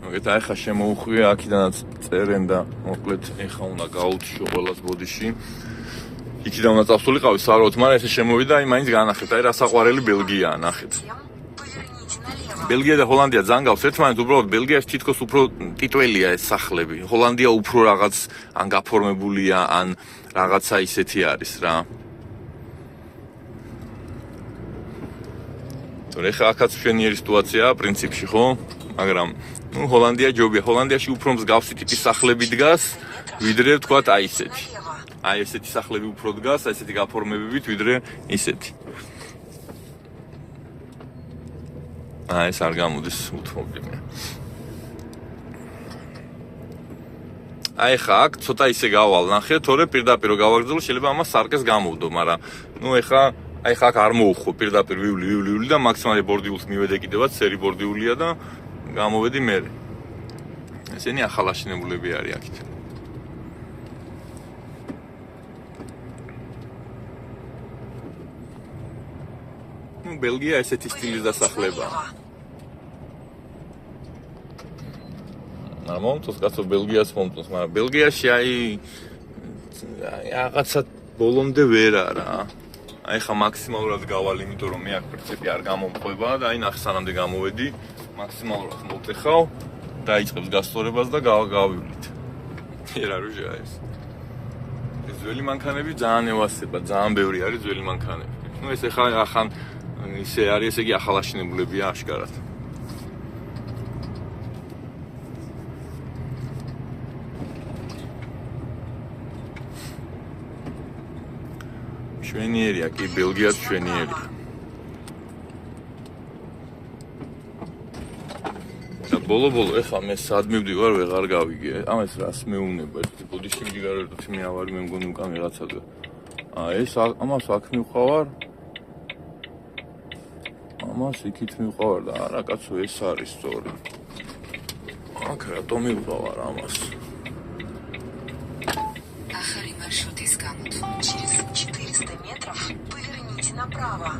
მოგეთ აი ხა შემოუხვია აქიდანაც წერენ და მოკლედ ეხა უნდა გაუჩიო ყველას ბოდიში. იქიდან უნდა წავსულიყავი სვაროთ, მაგრამ ესე შემოვიდა, აი მაინც განახეთ, აი რა საყვარელი ბელგიაა, ნახეთ. ბელგია და ჰოლანდია ძალიან გავს ერთმანეთს, უბრალოდ ბელგიაში თითქოს უფრო ტიტველია ეს სახლები. ჰოლანდია უფრო რაღაც ან გაფორმებულია, ან რაღაცა ისეთი არის რა. თორე ხა აქაც მშვენიერი სიტუაციაა პრინციპში, ხო? მაგრამ ჰოლანდია ჯობია, ჰოლანდიაში უფრო მსგავსი ტიპის სახლები დგას, ვიდრე ვთქვათ აი ესეთი. აი ესეთი სახლები უფრო დგას, აი ესეთი გაფორმებებით, ვიდრე ისეთი. ეს არ გამოდის უთმობდი მე. აი ხა აქ ცოტა ისე გავალ, ნახე, თორე პირდაპირ გავაგრძელო, შეიძლება ამას სარკეს გამოვდო, მაგრამ ეხა აი ხა აქ არ მოუხო, პირდაპირ ვივლი და მაქსიმალურად ბორდიულს მივედე კიდევაც, სერი ბორდიულია და გამოვედი მე. ესენი ახალაშენებულები არის აქეთ. ბელგია ესეთი სტილის დასახლებაა. მომწონს კაცო ბელგიას მომწონს, მაგრამ ბელგიაში აი რაღაცა ბოლომდე ვერ არა. აი ხა მაქსიმალურად გავალ, იმიტომ რომ მე აქ პრინციპი არ გამომყვება და აი ნახე სანამდე გამოვედი, მაქსიმალურად მოვტეხავ, დაიწყებს გასწორებას და გავივლით. რა რუჟია ეს. ეს ძველი მანქანები ძალიან ევასება, ძალიან ბევრი არის ძველი მანქანები. ეს ხა ახან ისე არის, ესე იგი ახალაშენებულებია აშკარად. შვენიერია, კი ბელგიაც შვენიერია. და ბოლო ეხლა მე სად მივდივარ, ვეღარ გავიგე. ამას რას მეუნება, ეს ბოდიში მიგაროთ მე ავარი მე მგონი უკან რაღაცაზე. ეს ამას აქ მივყავარ. ამას იქით მივყავარ და არა კაცო ეს არის სწორი. აქ რატომ მივყავარ ამას? Ахари маршрут исканут. Через 400 метров поверните направо.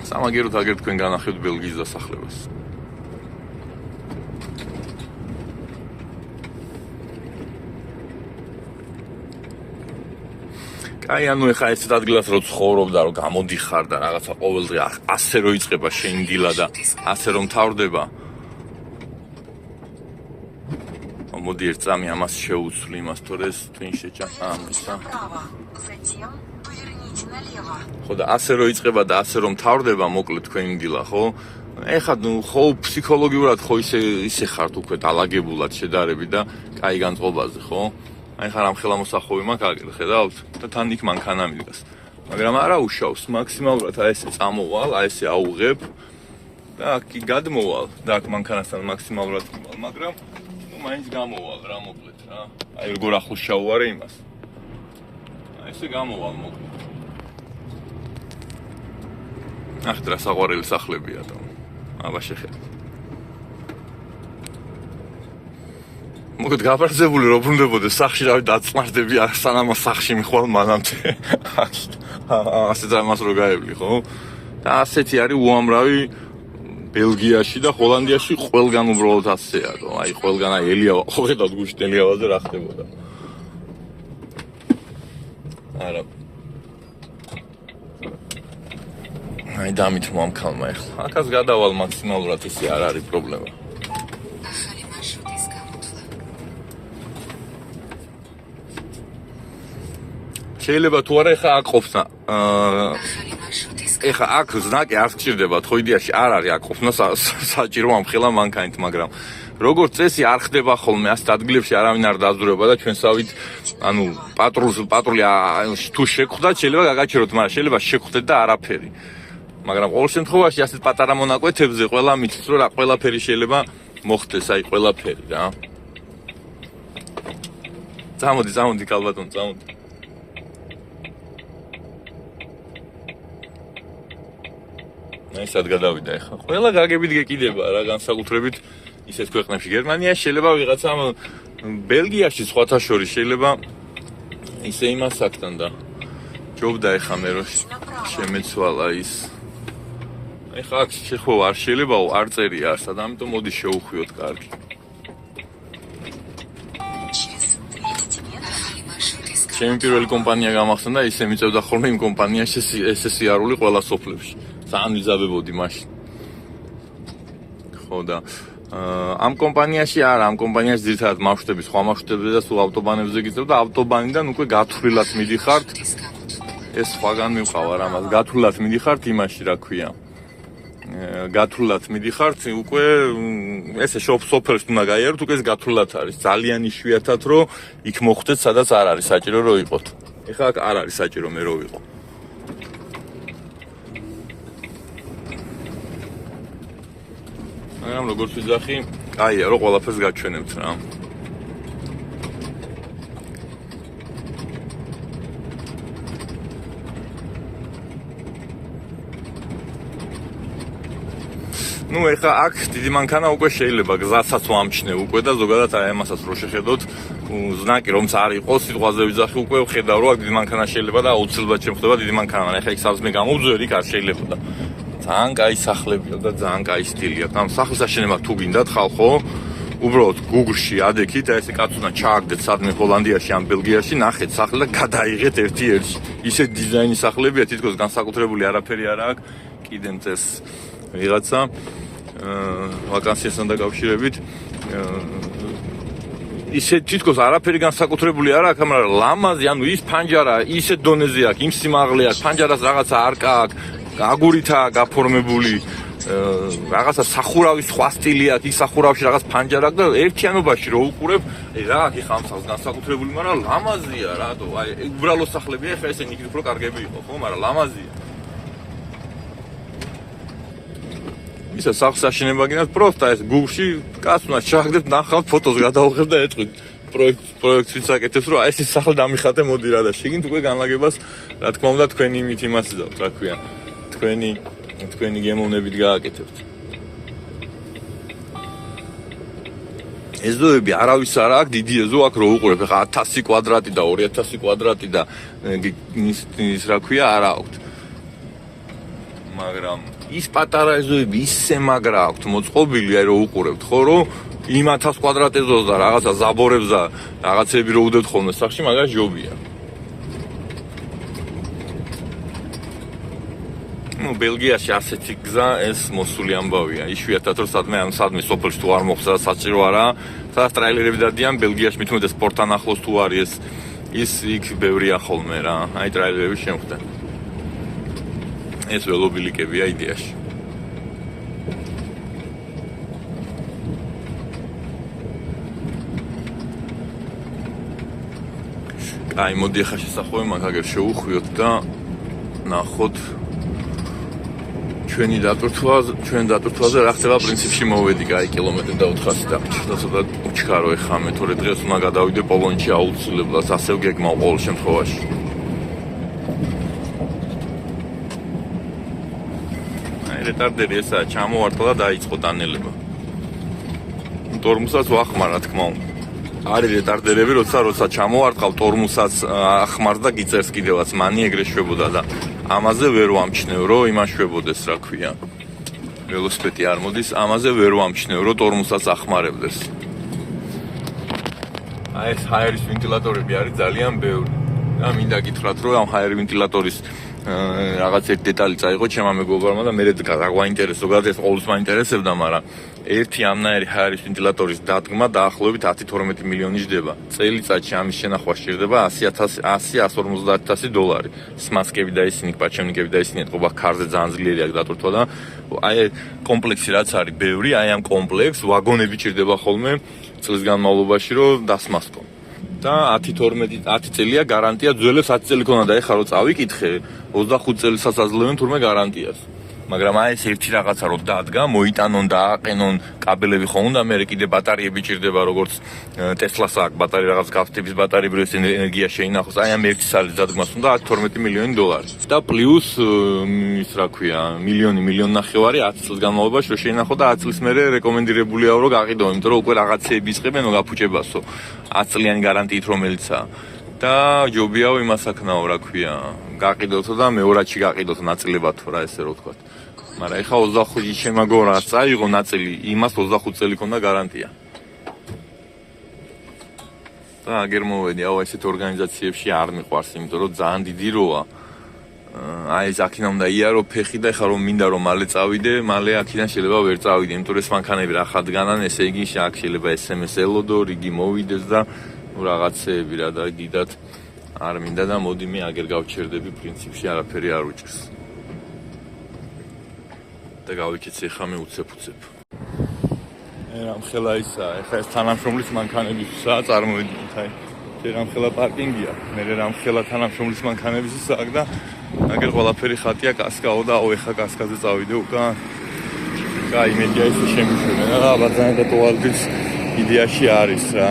სამაგეროთ აგერ თქვენ განახებთ ბელგიის დასახლებას. აი ანუ ეხა ესეთ ადგილას რო ცხოვრობ და რო გამოდიხარ და რაღაცა ყოველდღე ასე რო იწყება შენი დილა და ასე რომ თავდება. მოდი ერთ წამი ამას შეუცვლი იმას, თორე ეს twin შეჭა ამისა. ხო და ასე რო იწყება და ასე რომ თავდება, მოკლედ თქვენი დილა, ხო? ეხა ხო ფსიქოლოგიურად ხო ისე ხართ უკვე დალაგებულად შედარებით და კაი განწყობაზე, ხო? აი ხარ ამ ხელამოსახოვი მაქვს აგერ ხედავთ და თან იქ მანქანა მიდგას. მაგრამ არა უშავს, მაქსიმალურად აი ესე წამოვალ, აი ესე აუღებ და აქ გადმოვალ და აქ მანქანასთან მაქსიმალურად მივალ, მაგრამ მაინც გამოვალ რა მოკლედ რა. აი როგორ ახლოს შავვარე იმას. აი ესე გამოვალ მოკლედ. ახ რა საყვარელი სახლებია და აბა შეხედე. მოგეთ გაფარზებული რო ბრუნდებოდეს სახში რავი დაწმარდები სანამ სახში მიხვალ მანამდე. ასეთ ამას რო გაევლი ხო? და ასეთი არის უამრავი ბელგიაში და ჰოლანდიაში ყველგან უბრალოდ ასეა, რომ აი ყველგან აი ელიავა, ხო ხედავთ გუშინ ელიავაზე რა ხდებოდა. არა. აი დამით მომქალმა ეხლა. აქაც გადავალ მაქსიმალურად ისე არ არის პრობლემა. Ахари маршрут исканут. შეიძლება თუ არა ეხა აქ ყოფნა. Ахари маршрут исканут. ეხა აქ ზნაკი არ გჭირდება, ხო იდეაში არ არის აქ ყოფნა საჭირო ამ ხელა მანქანით, მაგრამ როგორც წესი არ ხდება ხოლმე ასეთ ადგილებში არავინ არ დაძვრება და ჩვენსავით ანუ პატრული თუ შეგხვდათ შეიძლება გაგაჩეროთ, მაგრამ შეიძლება შეგხვდეთ და არაფერი. მაგრამ ყოველ შემთხვევაში ასეთ პატარა მონაკვეთებზე ყველა მიცის რომ რა ყველაფერი შეიძლება მოხდეს, აი ყველაფერი რა. წამოდი კალბატონ, წამოდი. აი სად გადავიდა ეხლა. ყველა გაგებით გეკიდება რა განსაკუთრებით ისეთ ქვეყნებში. გერმანიაში შეიძლება ვიღაცა ბელგიაში სხვათა შორის შეიძლება ისე იმას აქთან და ჯობდა ეხლა მე რომ შემეცვალა ის ეხლა აქ შეხვევა არ შეიძლებაო, არ წერია ასად, ამიტომ მოდი შევუხვიოთ კარგი. Через 200 метров ახალი მარშრუტი სკამოთ. ჩემი პირველი კომპანია გამახსენდა, ისე მიწევდა ხოლმე იმ კომპანიაში ესე სიარული ყველა სოფლებში. ძალიან ვიზაბებოდი მაშინ. ხო და ამ კომპანიაში არა, ამ კომპანიაში ძირითადად მარშრუტები, სხვა მარშრუტებზე და სულ ავტობანებზე გიწევ და ავტობანიდან უკვე გათვლილად მიდიხართ. ეს სხვაგან მივყავარ ამას, გათვლილად მიდიხართ იმაში, რა ქვია. გათვლილად მიდიხართ, უკვე ესე სოფელს უნდა გაიაროთ, უკვე ეს გათვლილად არის. ძალიან იშვიათად რომ იქ მოხვდეთ, სადაც არ არის საჭირო რომ იყოთ. ეხლა აქ არ არის საჭირო მე რომ ვიყო. მაგრამ როგორც ვიძახი, კაია რომ ყველაფერს გაჩვენებთ რა. ნუ ეხლა აქ დიდი მანქანა უკვე შეიძლება გზასაც ვამჩნევ უკვე და ზოგადად აი ამასაც რო შეხედოთ, ზნაკი რომც არ იყოს, სიტყვაზე ვიძახი უკვე ვხედავ რომ აქ დიდი მანქანა შეიძლება და აუცილებლად შემხდება დიდი მანქანა. ეხლა იქ სახლს მე გამოვძვერ, იქ არ შეიძლება და ძალიან კაი სახლებია და ძალიან კაი სტილი აქვს. ამ სახლის აშენება თუ გინდათ ხალხო, უბრალოდ Google-ში ადექით, აი ესე კაც უნდა ჩააგდეთ სადმე ჰოლანდიაში ან ბელგიაში, ნახეთ სახლი და გადაიღეთ ერთი-ერთი. ისე დიზაინის სახლებია, თითქოს განსაკუთრებული არაფერი არ აქვს, კიდემ წეს ვიღაცა ვაკანსიასთან დაკავშირებით ისე თითქოს არაფერი განსაკუთრებული არ აქვს, მაგრამ ლამაზი, ანუ ის ფანჯარა ისე დონეზე აქვს, იმ სიმაღლე აქვს, ფანჯარას რაღაცა არკა აქვს, აგურითაა გაფორმებული, რაღაცა სახურავის სხვა სტილი აქვს, ის სახურავში რაღაც ფანჯარა აქვს და ერთიანობაში რო უყურებ, რა აქ ხა ამ სახლს განსაკუთრებული, მაგრამ ლამაზია რატო? აი უბრალო სახლებია, ხა ესე ნიგი უფრო კარგები იყო, ხო, მაგრამ ლამაზია. ისა სახლს აშენება გინდათ, პროსტა ეს Google-ში კაც უნდა ჩააგდეთ, ნახავთ ფოტოს გადავღებ და ეტყვით. პროექტს ვისაკეთებს, რომ აი ეს სახლი დამიხატე, მოდი რა და შეგინთ უკვე განლაგებას, რა თქმა უნდა, თქვენი იმით იმას იზავთ, რა ქვია. თქვენი გემოვნებით გააკეთებთ. ეზოები არავის არ აქვს, დიდი ეზო აქ რო უყურებ, ხა 1000 კვადრატი და 2000 კვადრატი და ის რა ქვია, არ აქვს. მაგრამ ის პატარა ეზოები ისე მაგრა აქვს მოწყობილი, აი რო უყურებთ, ხო, რომ იმ 1000 კვადრატ ეზოს და რაღაცა ზაბორებს და რაღაცები რო უდევთ ხოლმე სახში, მაგას ჯობია. ნუ ბელგიაში ასეთი გზა ეს მოსული ამბავია. იშვიათად რომ სადმე სოფელში თუ არ მოხდა საჭირო არა, სადაც ტრაილერები დადიან, ბელგიაში მით უმეტეს სპორტთან ახლოს თუ არის ის იქ ბევრია ხოლმე რა. აი ტრაილერები შემხდა. ეს ველობილიკებია იდეაში. აი მოდი ახლა შესახვევი მაგ აგერ შევუხვიოთ და ნახოთ ჩვენი დატვირთვაზე რა ხდება პრინციპში მოვედი კაი კილომეტრი და 400 დაგჭირდა და ცოტა უჩქარო ეხა მეთორე დღეს უნდა გადავიდე პოლონეთში აუცილებლად ასე ვგეგმავ ყოველ შემთხვევაში. რეტარდერი ესაა ჩამოვარტყა და დაიწყო დანელება. ტორმუსაც ვახმარ რა თქმა უნდა. არის რეტარდერები, როცა ჩამოვარტყავ ტორმუსაც ახმარს და გიწერს კიდევაც, მანი ეგრე შვებოდა და ამაზე ვერ ვამჩნევ, რომ იმაშვებოდეს, რა ქვია. ველოსიპედი არ მოდის, ამაზე ვერ ვამჩნევ, რომ ტორმუსაც ახმარებდეს. აი ეს ჰაერის ვენტილატორები არის ძალიან ბევრი. და მინდა გითხრათ, რომ ამ ჰაერის ვენტილატორის რაღაც ერთ დეტალი წაიღო ჩემმა მეგობარმა და მე გაგვაინტერესო, ზოგადად ეს ყოველთვის მაინტერესებდა, მაგრამ ერთი ამნაირი ჰაერის ვენტილატორის დადგმა დაახლოებით 10-12 მილიონი ჯდება. წელიწადში ამის შენახვა სჭირდება $100,000-150,000. სმასკები და ისინი, პაჩემნიკები და ისინი ეთყობა ქარზე ძალიან ძლიერი აქვს დატვირთვა და აი კომპლექსი რაც არის ბევრი, აი ამ კომპლექსს ვაგონები ჭირდება ხოლმე წლის განმავლობაში რომ დასმასკო. და 10 წელია გარანტია, ძველებს 10 წელი ქონდა და ეხლა რო წავიკითხე 25 წელსაც აძლევენ თურმე გარანტიას. მაგრამ აი ეს ერთი რაღაცა რო დადგა, მოიტანონ და აყენონ კაბელები ხო უნდა, მე კიდე ბატარეები ჭირდება, როგორც ტესლას აქვს ბატარეა, რაღაც გაფთების ბატარეები, ეს ენერგია შეინახოს. აი ამ ერთი სალის დადგმას უნდა $12 მილიონი. და პლუს ის რა ქვია, მილიონ ნახევარი 10 წლის განმავლობაში რო შეინახო და 10 წლის მერე რეკომენდირებულია რომ გაყიდო, იმიტომ რომ უკვე რაღაცეები ისყებენ გაფუჭებასო. 10 წლიანი გარანტიით რომელიცაა. და ჯობიაო იმასაკნაო, რა ქვია, გაყიდოთო და მეორადში გაყიდოთო ნაწილებათო რა ესე რო ვთქვათ. მაგრამ ეხა 25 შემაგორა წაიღო ნაწილი, იმას 25 წელი ქონდა გარანტია. და აგერ მოვედი, აუ ესეთ ორგანიზაციებში არ მიყვარს, იმიტომ რომ ძალიან დიდი როა. აი ეს აქედან უნდა იარო ფეხი და ეხა რომ მინდა რომ მალე წავიდე, მალე აქედან შეიძლება ვერ წავიდე, იმიტომ რომ ეს მანქანები რა ხადგანან, ესე იგი აქ შეიძლება SMS ელოდო, რიგი მოვიდეს და რაღაცეები რა და გიდათ არ მინდა და მოდი მე აგერ გავჩერდები, პრინციპში არაფერი არ უჭირს. და გავიქეცე ხა მე უცებ. რამხელა ისა, ეხა ეს თანამშრომლის მანქანებისაა წარმოვიდგინეთ, აი. რამხელა პარკინგია, მე რამხელა თანამშრომლის მანქანებისა აქ და აგერ ყველაფერი ხატია კასკაო და აუ ეხა კასკაზე წავიდე უკან. კაი, მედია ისე შემიშვენე რა, ბაზარი და ტუალეტის იდეაში არის რა.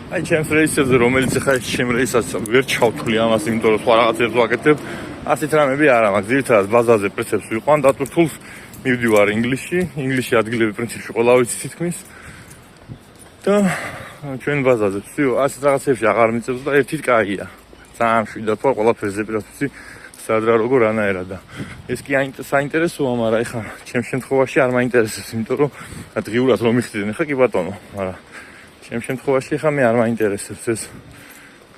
აი ჩემს რეისებზე რომელიც ახლა ჩემ რეისაც ვერ ჩავთვლი ამას, იმიტომ რომ სხვა რაღაცებს ვაკეთებ, ასეთ რამები არა მაქვს. ძირითადად ბაზაზე პრინციპს ვიყვან, დატვირთულს მივდივარ ინგლისში ადგილები პრინციპში ყველა ვიცი თითქმის. და ჩვენ ბაზაზე ვსიო, ასეთ რაღაცებში აღარ მიწევს და ერთით კაია. ძალიან მშვიდად ვარ ყველაფერზე პირას ვიცი სად რა როგორ ანაერად და ეს კი საინტერესოა, მაგრამ ეხლა ჩემ შემთხვევაში არ მაინტერესებს, იმიტომ რომ დღიურად რომ მიხდიდნენ, ხა კი ბატონო, მაგრამ ჩემ შემთხვევაში ხა მე არ მაინტერესებს ეს.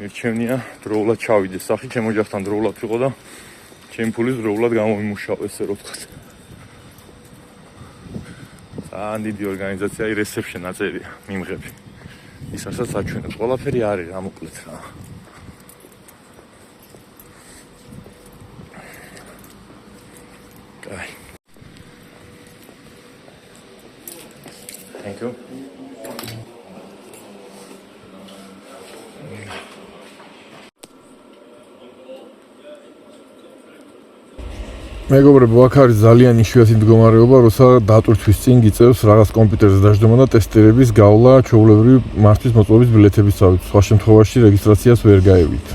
მირჩევნია დროულად ჩავიდე სახი, ჩემ ოჯახთან დროულად ვიყო და ჩემი ფული დროულად გამომიმუშავე, ესე რომ ვთქვათ. ძალიან დიდი ორგანიზაცია, reception აწერია, მიმღები. ის რასაც აჩვენებს, ყველაფერი არის რა მოკლედ რა. კაი. Thank you. მეგობრებო, აქ არის ძალიან იშვიათი მდგომარეობა, როცა დატვირთვის წინ გიწევს რაღაც კომპიუტერზე დაждდომა და ტესტერების გავლა, ჩვეულებრივი მართვის მოწყობის ბილეთების წავით. სხვა შემთხვევაში რეგისტრაციას ვერ გაევით.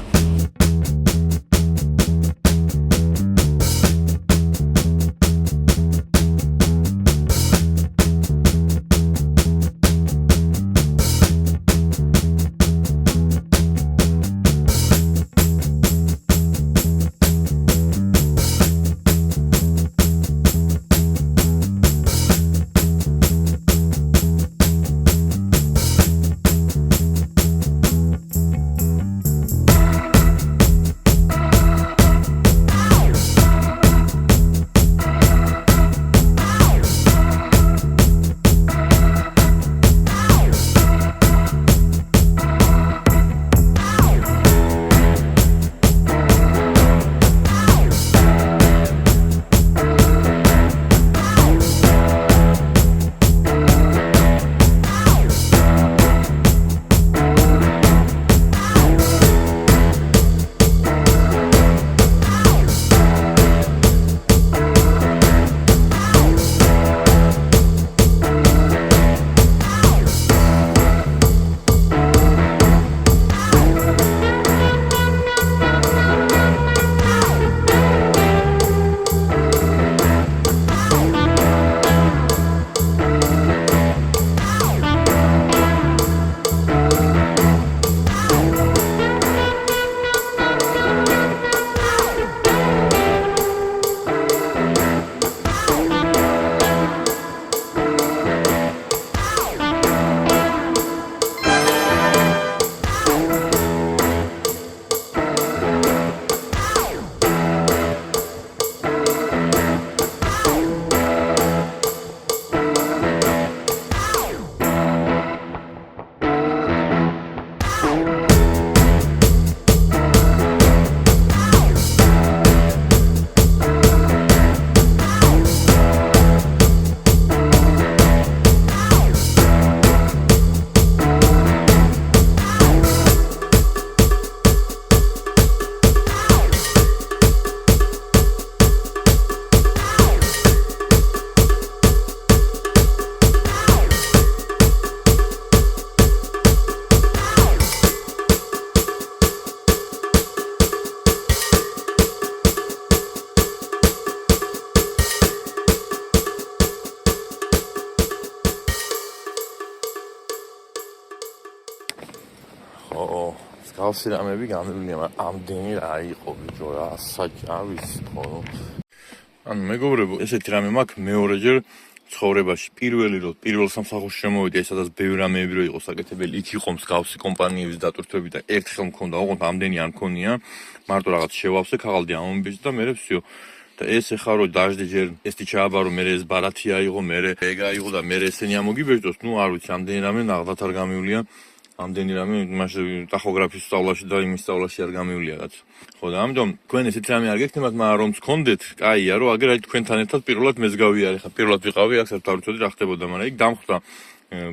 მსგავსი რამები გამივლია, მაგრამ ამდენი რა იყო ბიჭო, რა საჭავის ხო. ანუ მეგობრებო, ესეთი რამე მაქვს მეორეჯერ ცხოვრებაში. პირველ სამსახურში შემოვიდი, სადაც ბევრი რამეები რო იყო საკეთებელი, იქ იყო მსგავსი კომპანიების დატვირთვები და ერთხელ მქონდა, ოღონდ ამდენი არ მქონია. მარტო რაღაც შევავსე, ქაღალდი ამომიბეჭდა და მერე всё. და ეს ეხა რო დაждე ჯერ ესეთი ჩააბარო, მერე ეს ბარათი აიღო, მერე ეგ აიღო და მერე ესენი ამოგიბეჭდოს, ნუ არ ვიცი, ამდენი რამე ნაღდათ არ გამივლია. ამდენი რამე მაშინ ტახოგრაფის სწავლაში და იმის სწავლაში არ გამივლია რაც. ხო და ამიტომ თქვენ ესეთ რამე არ გექნებათ, მაგრამ რომ გქონდეთ, კაია რომ აგერ აი თქვენთან ერთად პირველად მეც გავიარე, ხა პირველად ვიყავი, აქ საერთოდ არ ვიცოდი რა ხდებოდა, მაგრამ იქ დამხვდა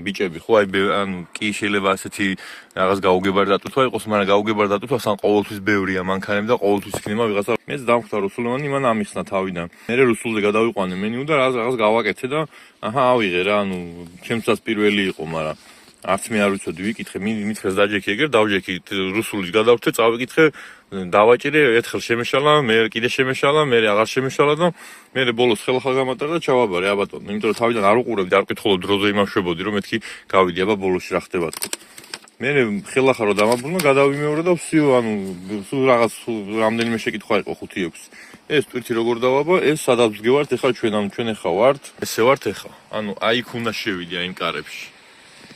ბიჭები, ხო აი ანუ კი შეიძლება ასეთი რაღაც გაუგებარი დატვირთვა იყოს, მაგრამ გაუგებარი დატვირთვას ან ყოველთვის ბევრია მანქანები და ყოველთვის იქნება ვიღაცა. მეც დამხვდა რუსულოვანი, მან ამიხსნა თავიდან. მერე რუსულზე გადავიყვანე მენიუ და რაღაც გავაკეთე და აჰა ავიღე რა, ანუ ჩემსაც პირველი იყო, მაგრამ არც მე არ ვიცოდი, ვიკითხე, მითხრეს დაჯექი ეგერ, დავჯექი რუსულში გადავრთე, წავიკითხე, დავაჭირე, ერთხელ შემეშალა, მე კიდე შემეშალა, მე აღარ შემეშალა და მე ბოლოს ხელახლა გამატარა და ჩავაბარე, აბატონო, იმიტომ რომ თავიდან არ უყურებდი, არ მკითხულობ დროზე იმავშვებოდი, რომ მეთქი გავიდი, აბა ბოლოსში რა ხდება თქო. მე ხელახლა რომ დამაბრუნა, გადავიმეორე და всё, ანუ სულ რაღაც რამდენიმე შეკითხვა იყო 5-6. ეს ტვირთი როგორ დავაბა, ეს სადაც ვდგევართ, ეხლა ჩვენ ეხა ვართ, ესე ვართ ეხა. ანუ აი იქ უნდა შევიდე აი იმ კარებში.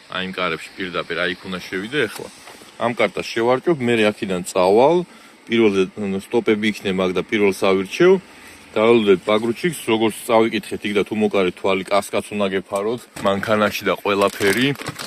აი იმ კარებში პირდაპირ აი იქ უნდა შევიდე ეხლა. ამ კარტას შევარჭობ, მე აქედან წავალ, პირველზე სტოპები იქნება აქ და პირველს ავირჩევ. დავალოდებ პაგრუჩიკს, როგორც წავიკითხეთ იქ და თუ მოკარეთ თვალი, კასკაც უნდა გეფაროთ, მანქანაში და ყველაფერი,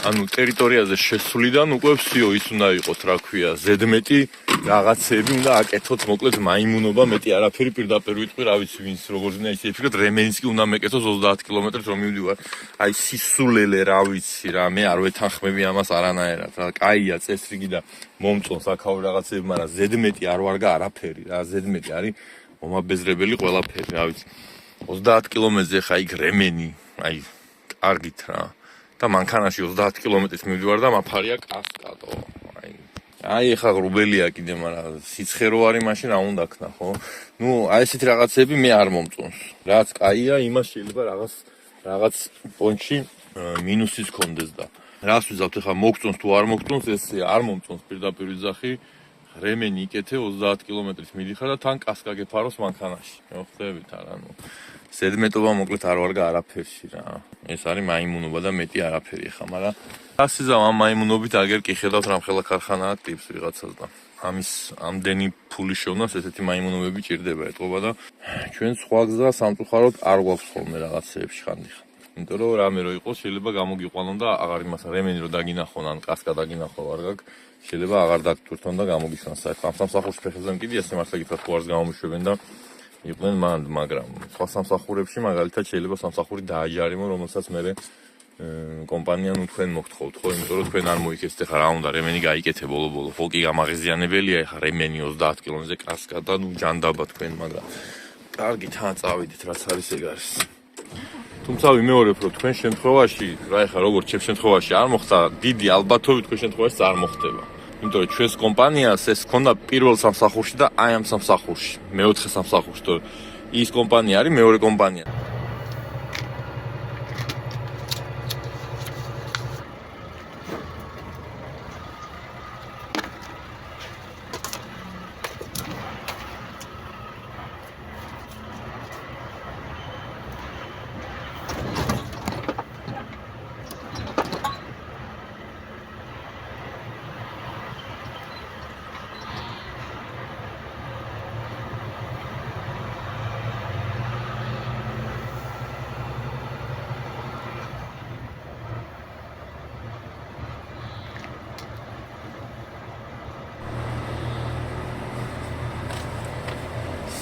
ანუ ტერიტორიაზე შესვლიდან უკვე всё ის უნდა იყოს, რა ქვია, ზედმეტი რაღაცები უნდა აკეთოთ, მოკლედ მაიმუნობა, მეტი არაფერი პირდაპირ ვიტყვი, რა ვიცი, ვინც როგორც უნდა ისე იფიქროთ, რემენსკი უნდა მეკეთოს 30 კილომეტრს რომ მივდივარ. აი სისულელე, რა ვიცი რა, მე არ ვეთანხმები ამას არანაირად. რა, კაია წესრიგი და მომწონს აქაური რაღაცები, მაგრამ ზედმეტი არ ვარგა არაფერი, რა, ზედმეტი არის მომაბეზრებელი ყველაფერი, რა ვიცი. 30 კილომეტრზე ხა იქ რემენი, აი, კარგით რა. და მანქანაში 30 კილომეტრის მივდივარ და მაფარია კასკადო. აი ეხა რუბელია კიდე, მაგრამ სიცხე რო არის მაშინ რა უნდა ქნა, ხო? ნუ აი ესეთი რაღაცები მე არ მომწონს. რაც კაია, იმას შეიძლება რაღაც პონჩი მინუსის კონდეს და რას ვიზავთ ეხა მოგწონს თუ არ მოგწონს, ეს არ მომწონს პირდაპირ ვიძახი. რემენი იკეთე 30 კილომეტრის მიდიხარ და თან კასკა გეფაროს მანქანაში. მოხდებით არა, ნუ ზედმეტობა მოკლედ არ ვარგა არაფერში რა. ეს არის მაიმუნობა და მეტი არაფერი ხა, მაგრამ ასიზავ ამ მაიმუნობით აგერ კი ხედავთ რამხელა ქარხანაა ტიპს ვიღაცას და ამის ამდენი ფული შოვნას ესეთი მაიმუნობები ჭირდება ეტყობა და ჩვენ სხვა გზა სამწუხაროდ არ გვაქვს ხოლმე რაღაცეებში ხანდიხან. იმიტომ რომ რამე რო იყოს შეიძლება გამოგიყვანონ და აღარ იმას რემენი რო დაგინახონ ან კასკა დაგინახო არ გაქვს შეიძლება აღარ დაგტვირთონ და გამოგიხსნან საერთოდ ამ სამსახურში ფეხებზე მკიდია სიმართლე გითხრათ თუ არს გამომიშვებენ და იყვნენ მანდ, მაგრამ სხვა სამსახურებში მაგალითად შეიძლება სამსახური დააჯარიმო, რომელსაც მე კომპანია ნუ თქვენ მოგთხოვთ, ხო, იმიტომ რომ თქვენ არ მოიქეცეთ, ხა რა უნდა რემენი გაიკეთე ბოლო-ბოლო, ხო კი გამაღიზიანებელია, ხა რემენი 30 კილომეტრზე კასკა და ნუ ჯანდაბა თქვენ, მაგრამ კარგი თან წავიდეთ, რაც არის ეგ არის. თუმცა ვიმეორებ, რომ თქვენ შემთხვევაში, რა ეხა როგორც ჩემ შემთხვევაში არ მოხდა, დიდი ალბათობით თქვენ შემთხვევაში არ მოხდება. იმიტომ რომ ჩვენს კომპანიას ეს ქონდა პირველ სამსახურში და აი ამ სამსახურში, მეოთხე სამსახურში, თორე ის კომპანია არის მეორე კომპანია.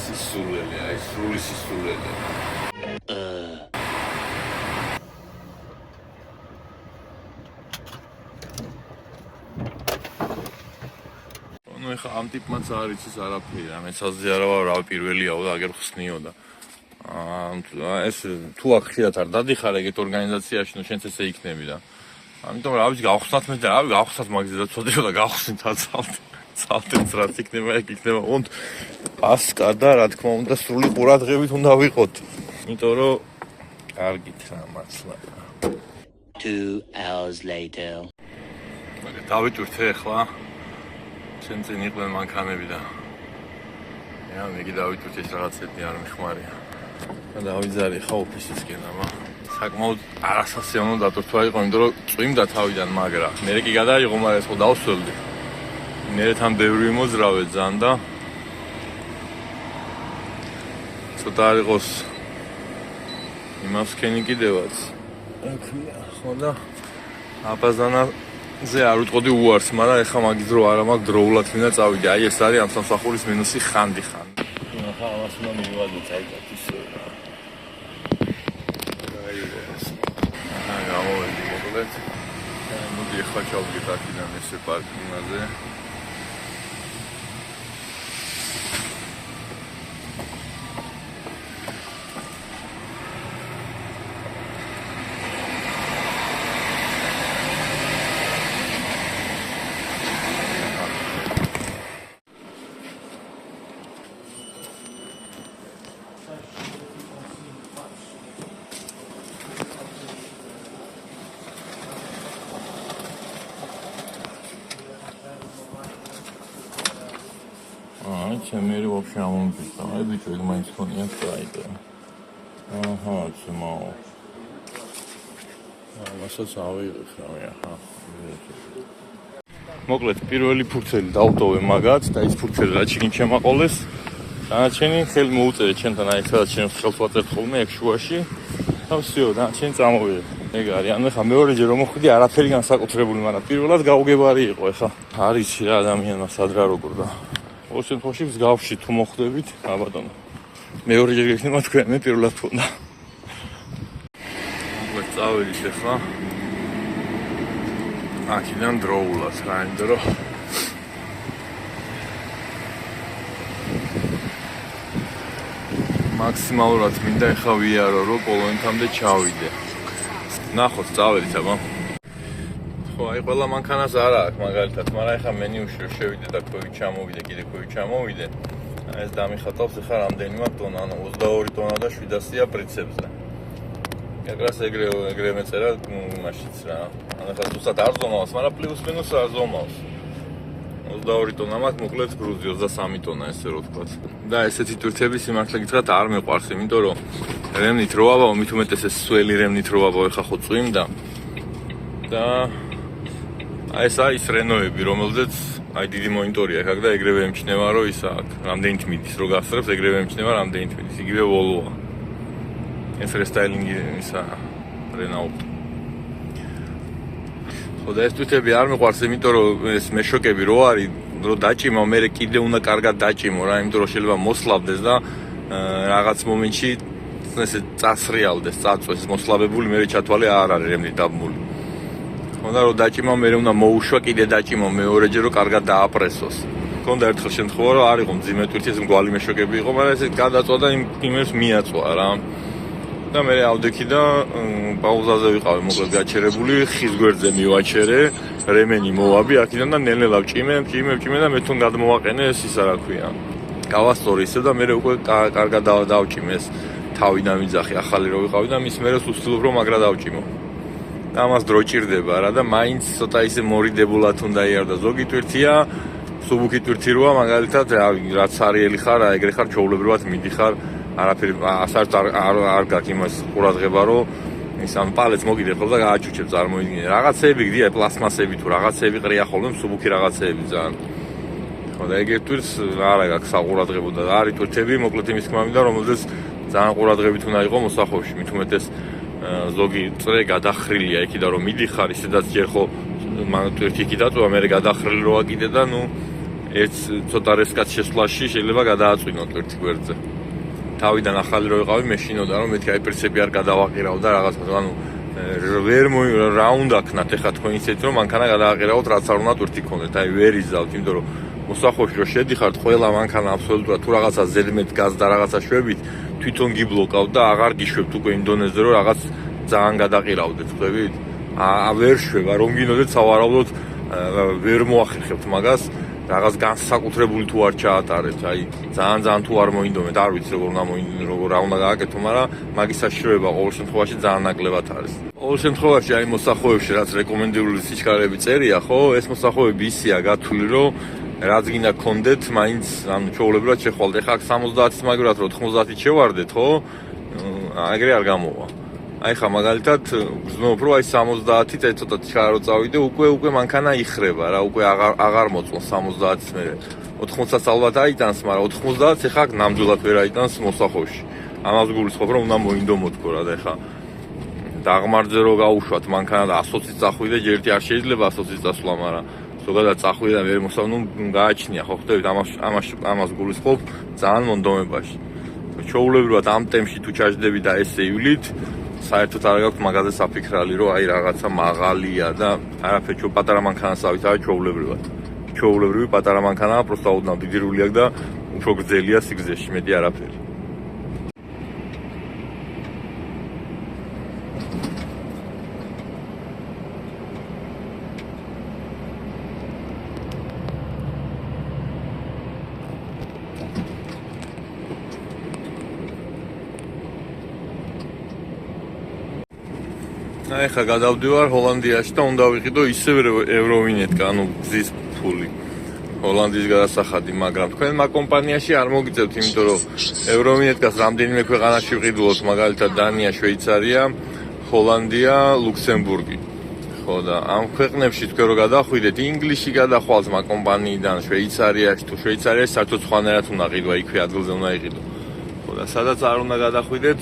სისულელე, აი სრული სისულელე. ნუ ეხა ამ ტიპმაც არ იცის არაფერი, ამეცაზე არა ვარ, რა პირველიაო და აგერ ხსნიო და ეს თუ აქ ხშირად არ დადიხარ ეგეთ ორგანიზაციაში, ნუ შენც ესე იქნები და ამიტომ რა ვიცი გავხსნათ მე და რავი გავხსნათ მაგაზე და ცოტა და გავხსნით ცალთენს რაც იქნება ეგ იქნება und ასკა და რა თქმა უნდა სრული ყურადღებით უნდა ვიყოთ. იმიტომ რომ კარგით რა მართლა. 2 hours later. დავიტვირთე ახლა ჩვენ წინ იყვნენ მანქანები და მეგი დავიტვირთ ეს რაღაცები არ მიხმარია. და დავიძარი ხა ოფისისკენ, აბა. საკმაოდ არასასიამოვნო დატვირთვა იყო, იმიტომ რომ წვიმდა თავიდან, მაგრამ მე კი გადაიღო, მაგრამ ეს ხო დავსველდი. მე თან ბევრი მოძრავე ძალიან და ცოტა არ იყოს იმასკენი კიდევაც. აქვია, ხო და აბაზანაზე არ ვიტყოდი უარს, მაგრამ ეხა მაგის დრო არა მაქვს დროულად მინდა წავიდე. აი ეს არის ამ სამსახურის მინუსი ხანდი. ახლა ამას უნდა მივადოთ საერთოდ ისე. გამოვედი მოკლედ. მოდი ახლა ჩავდგეთ აქედან ესე პარკინგზე. ჩემი ვაფშე ამომფიქრა. აი ბიჭო, ეგ მაინც ხონია საიტა. აჰა, ცმაო. მასაც ავიღებ რავი, აჰა. მოკლედ, პირველი ფურცელი დავტოვე მაგაც და ის ფურცელი რაც შეგინ შემაყოლეს. დანარჩენი ხელი მოუწერე ჩემთან, აი სადაც ჩემს ხელს ვაწერთ ხოლმე ეგ შუაში. და всё, დანარჩენი წამოვიდე. ეგ არის, ანუ ხა მეორეჯერ რომ მოხვდი არაფერი განსაკუთრებული, მაგრამ პირველად გაუგებარი იყო, ხა. არის რა ადამიანმა სადრა როგორ და ორ შემთხვევაში მსგავსი თუ მოხვდებით, აბატონო. მეორეჯერ გექნება თქვენ, მე პირველად თქონდა. მოკლედ წავედით ახლა. აქედან დროულად, რა იმიტომ რომ მაქსიმალურად მინდა ახლა ვიარო, რომ პოლონეთამდე ჩავიდე. ნახოთ, წავედით, აბა. ხო, აი ყველა მანქანას არა აქვს მაგალითად, მაგრამ ეხა მენიუში რომ შევიდე და ქვევით ჩამოვიდე, კიდე ქვევით ჩამოვიდე. ეს დამიხატავს ეხა რამდენიმე ტონა, ანუ 22 ტონა და 700-ია პრიცებზე. ეგრას ეგრე მეწერა იმაშიც რა. ანუ ეხა ზუსტად არ ზომავს, მაგრამ პლუს მინუს არ ზომავს. 22 ტონა მაქვს, მოკლედ გრუზი 23 ტონა ესე რო ვთქვათ. და ესეთი ტვირთები სიმართლე გითხრათ არ მეყვარს, იმიტომ რომ რემნით რო ავაო, მით უმეტეს ეს სველი რემნით რო ავაო, ეხა ხო წვიმდა. და ეს არის რენოები, რომელზეც აი დიდი მონიტორი აქვს აქ და ეგრევე ემჩნევა, რომ ის აქ რამდენით მიდის, რო გასწრებს, ეგრევე ემჩნევა რამდენით მიდის. იგივე ვოლოა. ეს რესტაილინგი ისა რენაუტ. ხო და ეს თვითები არ მეყვარს, იმიტომ რომ ეს მეშოკები რო არის, რო დაჭიმო, მე კიდე უნდა კარგად დაჭიმო რა, იმიტომ რომ შეიძლება მოსლავდეს და რაღაც მომენტში ესე წასრიალდეს, წაწვეს მოსლავებული, მე ჩათვალე არ არის რემნით დაბმული. ხონდა რომ დაჭიმო, მე უნდა მოუშვა კიდე დაჭიმო მეორეჯერ რომ კარგად დააპრესოს. ხონდა ერთხელ შემთხვევა რომ არ იყო მძიმე ტვირთი, ეს მგვალი მეშოკები იყო, მაგრამ ესე გადაწვა და იმებს მიაწვა რა. და მე ავდექი და პაუზაზე ვიყავი, მოკლედ გაჩერებული, ხის გვერდზე მივაჩერე, რემენი მოვაბი აქედან და ნელ-ნელა ვჭიმე და მე თვითონ გადმოვაყენე ეს ისა რა ქვია. გავასწორი ისე და მე უკვე კარგად დავჭიმე ეს თავიდან ვიძახი, ახალი რო ვიყავი და მის მერე ვცდილობ რომ მაგრა დავჭიმო. და ამას დრო ჭირდება რა და მაინც ცოტა ისე მორიდებულად უნდა იარდო. ზოგი ტვირთია, სუბუქი ტვირთი როა, მაგალითად, რაც არიელი ხარ, ეგრე ხარ ჩაულებრივად მიდიხარ, არაფერი საერთოდ არ გაქვს იმას ყურადღება, რომ ის ამ პალეც მოგიდე ხოლმე და გააჩუჩებ წარმოიდგინე. რაღაცეები გდია პლასმასები თუ რაღაცეები ყრია ხოლმე, სუბუქი რაღაცეები ძალიან. ხო და ეგ ტვირთს არა გაქვს საყურადღებო და არის ტვირთები, მოკლედ იმის თქმა მინდა, რომელზეც ძალიან ყურადღებით უნდა იყოს მოსახვევში, მით უმეტეს ზოგი წრე გადახრილია იქიდან რომ მიდიხარ, ისედაც ჯერ ხო ტვირთი იქი დაწვა, მე გადახრილი როა კიდე და ნუ ერთ ცოტა რესკაც შესვლაში შეიძლება გადააწვინო ტვირთი გვერდზე. თავიდან ახალი რო ვიყავი, მე შინოდა რომ მეთქი აი პრინციპი არ გადავაყირავ და რაღაც, ანუ ვერ რა უნდა ქნათ ეხა თქვენ ისეთ რომ მანქანა გადააყირავოთ, რაც არ უნდა ტვირთი ქონდეთ, აი ვერ იზავთ, იმიტომ რომ მოსახვევში რო შედიხართ, ყველა მანქანა აბსოლუტურად თუ რაღაცა ზედმეტ გაზ და რაღაცა შვებით, თვითონ გიბლოკავთ და აღარ გიშვებთ უკვე იმ დონეზე რომ რაღაც ძალიან გადაყირავდეთ, ხვდებით? ვერ შვება, რომ გინოდეთ სავარაუდოდ ვერ მოახერხებთ მაგას, რაღაც განსაკუთრებული თუ არ ჩაატარეთ, აი ძალიან თუ არ მოინდომეთ, არ ვიცი როგორ რა უნდა გააკეთო, მაგრამ მაგის საშიშროება ყოველ შემთხვევაში ძალიან ნაკლებად არის. ყოველ შემთხვევაში აი მოსახვევებში რაც რეკომენდებული სიჩქარეები წერია, ხო, ეს მოსახვევები ისეა გათვლილი, რომ რაც გინდა გქონდეთ, მაინც ანუ ჩვეულებრივად შეხვალთ. ეხლა 70-ის მაგრად რო 90-ით შევარდეთ, ხო? ეგრე არ გამოვა. აი ხა მაგალითად გზნობ რომ აი 70-ით აი ცოტა ჩაარო წავიდე, უკვე მანქანა იხრება რა, უკვე აღარ მოწონს 70-ის მერე. 80-ს ალბათ აიტანს, მაგრამ 90-ს ეხლა ნამდვილად ვერ აიტანს მოსახოვში. ამას გულისხმობ რომ უნდა მოინდო მოთქო რა და ეხლა დაღმართზე რო გაუშვათ მანქანა და 120-ით წახვიდე, ჯერტი არ შეიძლება 120-ით წასვლა, მაგრამ ზოგადად წახვიდე და ვერ მოსავნუ გააჩნია, ხო ხვდებით, ამას გულისხმობ ძალიან მონდომებაში. ჩვეულებრივად ამ ტემპში თუ ჩაჯდები და ესე ივლით, საერთოდ არ გაქვთ მაგაზე საფიქრალი, რომ აი რაღაცა მაღალია და არაფერი ჩვენ პატარა მანქანასავით არა ჩვეულებრივი პატარა მანქანაა, პროსტა ოდნავ დიდი რული აქვს და უფრო გრძელია სიგრძეში, მეტი არაფერი. აი ხა გადავდივარ ჰოლანდიაში და უნდა ვიყიდო ისევ ევროვინეტკა, ანუ გზის ფული. ჰოლანდიის გადასახადი, მაგრამ თქვენმა კომპანიაში არ მოგიწევთ, იმიტომ რომ ევროვინეტკას რამდენიმე ქვეყანაში ვყიდულობთ, მაგალითად დანია, შვეიცარია, ჰოლანდია, ლუქსემბურგი. ხო და ამ ქვეყნებში თქვენ რო გადახვიდეთ, ინგლისში გადახვალთ მაგ კომპანიიდან, შვეიცარიაში თუ შვეიცარიაში საერთოდ სხვანაირად უნდა ყიდვა, იქვე ადგილზე უნდა იყიდო. ხო და სადაც არ უნდა გადახვიდეთ,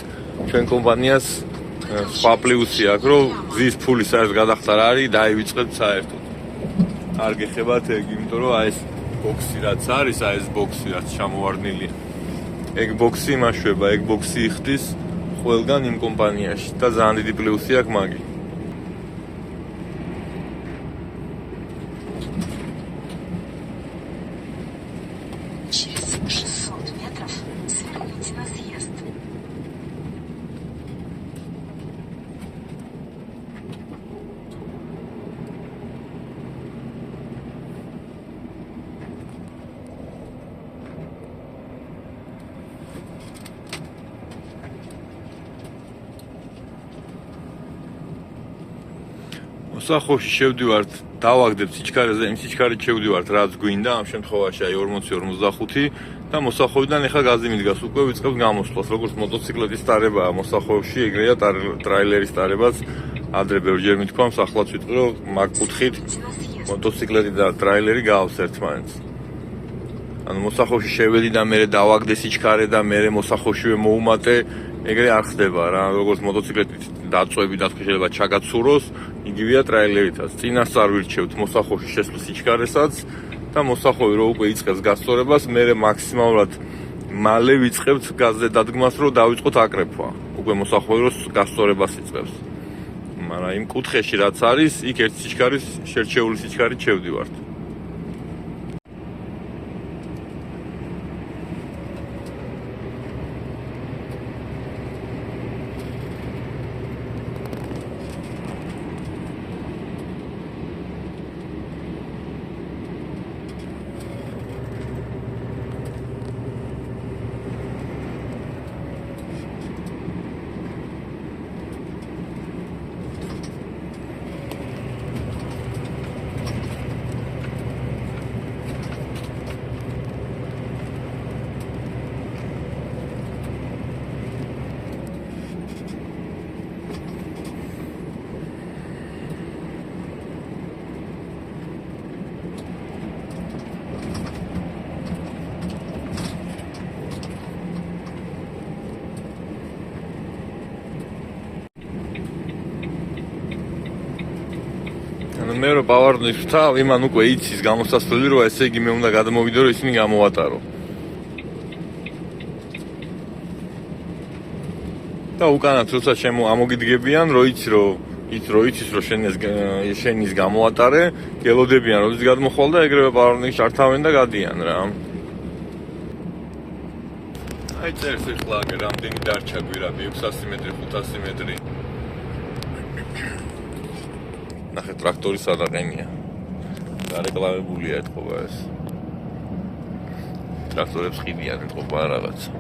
ჩვენ კომპანიას სხვა პლუსი აქვს, რომ გზის ფული საერთოდ გადახდა რა არის, დაივიწყეთ საერთოდ. არ გეხებათ ეგ, იმიტომ რომ აი ეს ბოქსი რაც არის, აი ეს ბოქსი რაც ჩამოვარდნილია. ეგ ბოქსი იმაშვება, ეგ ბოქსი იხდის ყველგან იმ კომპანიაში და ძალიან დიდი პლუსი აქვს მაგი. Через 600 метров сверните на съезд. მოსახოვში შევდივართ, დავაგდებ სიჩქარეზე, იმ სიჩქარით შევდივართ, რაც გვინდა, ამ შემთხვევაში აი 40-45 და მოსახოვიდან ეხლა გაზი მიდგას, უკვე ვიწყებთ გამოსვლას, როგორც მოტოციკლეტის ტარებაა მოსახოვში, ეგრეა ტრაილერის ტარებაც, ადრე ბევრჯერ მithქვამს, ახლაც ვიტყვი, რომ მაგ კუთხით მოტოციკლეტი და ტრაილერი გავს ერთმანეთს. ანუ მოსახოვში შევედი და მერე დავაგდე სიჩქარე და მერე მოსახოვშივე მოუმატე, ეგრე არ ხდება რა, როგორც მოტოციკლეტით დაწვევი და თქვი შეიძლება ჩაგაცუროს, იგივეა ტრაილერითაც. წინას არ ვირჩევთ მოსახოვში შესვლის სიჩქარესაც და მოსახოვი რო უკვე იწყებს გასწორებას, მერე მაქსიმალურად მალე ვიწყებთ გაზზე დადგმას, რომ დავიწყოთ აკრეფვა. უკვე მოსახოვი რო გასწორებას იწყებს. მაგრამ იმ კუთხეში რაც არის, იქ ერთი სიჩქარის შერჩეული სიჩქარით შევდივართ. მე რო ბავარდნის ვთავ, იმან უკვე იცის გამოსასვლელი, რომ ესე იგი მე უნდა გადამოვიდე, რომ ისინი გამოვატარო. და უკანაც როცა ამოგიდგებიან, რომ იცის რომ შენის გამოვატარე, გელოდებიან, როდის გადმოხვალ და ეგრევე ბავარდნის ჩართავენ და გადიან რა. აი წერს ეხლა რამდენი დარჩა გვირაბი, 600 მეტრი, 500 მეტრი. ნახე ტრაქტორი სადაყენია. დარეკლამებულია ეთქობა ეს. ტრაქტორებს ხიდიან ეთქობა რაღაცა.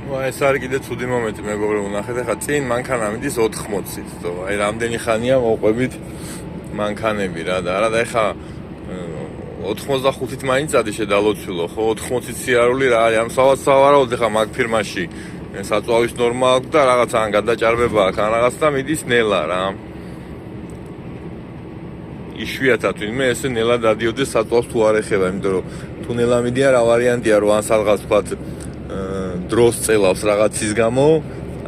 ეს არის კიდე ცუდი მომენტი მეგობრებო, ნახეთ ახლა წინ მანქანა მიდის 80-ით, თო აი რამდენი ხანია მოყვებით მანქანები რა და არა და ახლა 85-ით მაინც ადი შედალოცვილო, ხო 80-ით სიარული რა არის, ამ სავარაუდოდ ახლა მაგ ფირმაში საწვავის ნორმა აქვს და რაღაც ან გადაჭარბება აქვს, ან რაღაც და მიდის ნელა რა. იშვიათად ვინმე ესე ნელა დადიოდეს საწვავს თუ არ ეხება, იმიტომ რომ თუ ნელა მიდია რა ვარიანტია რომ ან სადღაც თქვა დროს წელავს რაღაცის გამო,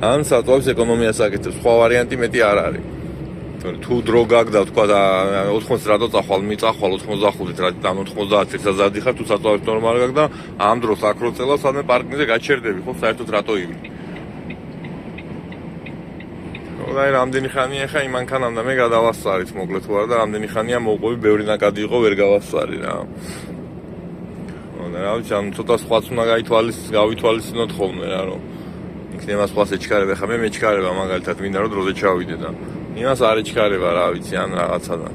ან საწვავის ეკონომიას აკეთებს. სხვა ვარიანტი მეტი არ არის. თუ დრო გაგდა თქვა და 80 რატო წახვალ, მიწახვალ 85-ით, რადგან 90-ით ზადი ხარ, თუ საწვავის ნორმა არ გაგდა, ამ დროს აქ რო წელავს, სადმე პარკინგზე გაჩერდები, ხო, საერთოდ რატო ივი. აი რამდენი ხანია ხა იმ მანქანამ და მე გადავასწარით მოკლედ ვარ და რამდენი ხანია მოყვები, ბევრი ნაკადი იყო, ვერ გავასწარი რა. რა ვიცი, ან ცოტა სხვაც უნდა გავითვალისწინოთ ხოლმე რა, რომ იქნება სხვას ეჩქარება, ხა მე მეჩქარება მაგალითად, მინდა რომ დროზე ჩავიდე და იმას არ ეჩქარება რა ვიცი, ან რაღაცა და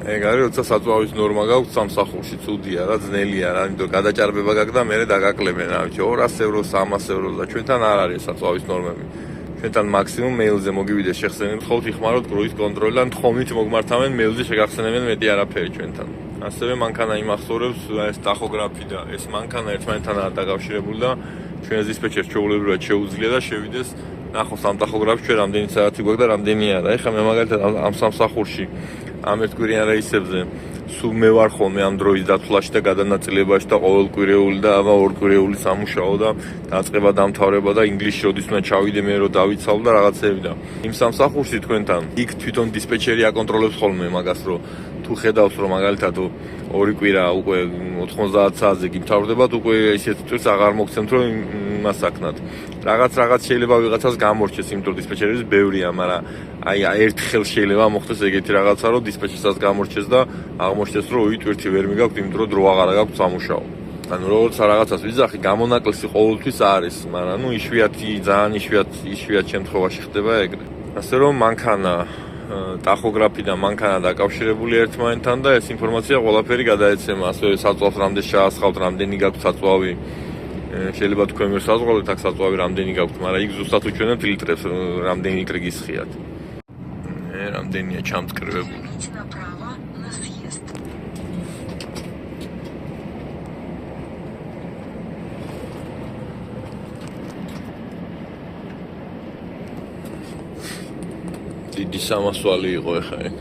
ეგ არის, როცა საწვავის ნორმა გაქვს სამსახურში, ცუდია რა, ძნელია რა, იმიტომ გადაჭარბება გაქვს და მერე დაგაკლებენ რა ვიცი, 200 ევრო, 300 ევრო და ჩვენთან არ არის საწვავის ნორმები. ჩვენთან მაქსიმუმ მეილზე მოგივიდეს შეხსენებთ, ხოლმე იხმაროთ კრუიზ კონტროლი ან თხოვნით მოგმართავენ მეილზე შეგახსენებენ მეტი არაფერი ჩვენთან. ასევე მანქანა იმახსოვრებს ეს ტახოგრაფი და ეს მანქანა ერთმანეთთან არ დაკავშირებული და ჩვენ დისპეჩერს ჩვეულებრივად შეუძლია და შევიდეს ნახოს ამ ტახოგრაფში ჩვენ რამდენი საათი გვაქვს და რამდენი არა. ეხლა მე მაგალითად ამ სამსახურში ამ ერთკვირიან რეისებზე სულ მე ვარ ხოლმე ამ დროის დათვლაში და გადანაწილებაში და ყოველკვირეული და აბა ორკვირეული სამუშაო და დაწყება დამთავრება და ინგლისში როდის უნდა ჩავიდე მე რომ დავიცავ და რაღაცები და იმ სამსახურში თქვენთან იქ თვითონ დისპეჩერი აკონტროლებს ხოლმე მაგას რომ თუ ხედავს რომ მაგალითად ორი კვირა უკვე 90 საათზე გიმთავრდებათ უკვე ისეთ წელს აღარ მოგცემთ რომ იმას აკნათ რაღაც შეიძლება ვიღაცას გამორჩეს იმიტომ რომ დისპეჩერების ბევრია მაგრამ აი ერთხელ შეიძლება მოხდეს ეგეთი რაღაცა რომ დისპეჩერსაც გამორჩეს და აღმოჩნდეს რომ უიტვირთი ვერ მიგაქვთ იმიტომ რომ დრო აღარ გაქვთ სამუშაო ანუ როცა რაღაცას ვიძახი გამონაკლისი ყოველთვის არის მაგრამ ნუ იშვიათი ძალიან იშვიათ შემთხვევაში ხდება ეგრე ასე რომ მანქანა ტახოგრაფი და მანქანა დაკავშირებული ერთმანეთთან და ეს ინფორმაცია ყველაფერი გადაეცემა ასევე საწვავს რამდენი შეასხავთ რამდენი გაქვთ საწვავი შეიძლება თქვენ ვერ საზღვაოთ აქ საწვავი რამდენი გაქვთ მაგრამ იქ ზუსტად უჩვენებთ ფილტრებს რამდენი ლიტრი გისხიათ რამდენია ჩამწკრივებული დიდი სამასვალი იყო ეხა ეგ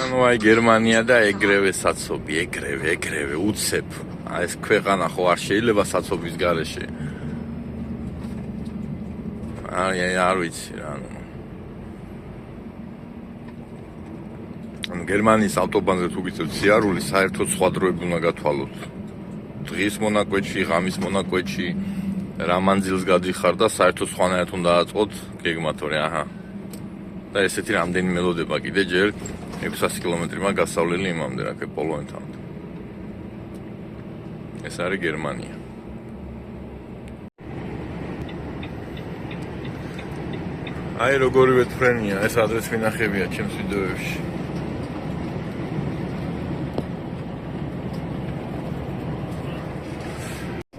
ანუ აი გერმანია და ეგრევე საცობი, ეგრევე უცებ. აი ეს ქვეყანა ხო არ შეიძლება საცობის გარეშე. არ ვიცი რა. ანუ გერმანიის ავტობანზე თუ გიწევთ სიარული, საერთოდ სხვა დროები უნდა გათვალოთ. დღის მონაკვეთში, ღამის მონაკვეთში რა მანძილს გადიხარ და საერთოდ სხვანაირად უნდა აწყოთ გეგმატორი, აჰა. და ესეთი რამდენი მელოდება კიდე ჯერ 600 კილომეტრი მაგ გასავლელი იმამდე რა კეპოლოენთამდე. ეს არის გერმანია. აი როგორი ვეთფრენია, ეს ადრეც მინახებია ჩემს ვიდეოებში.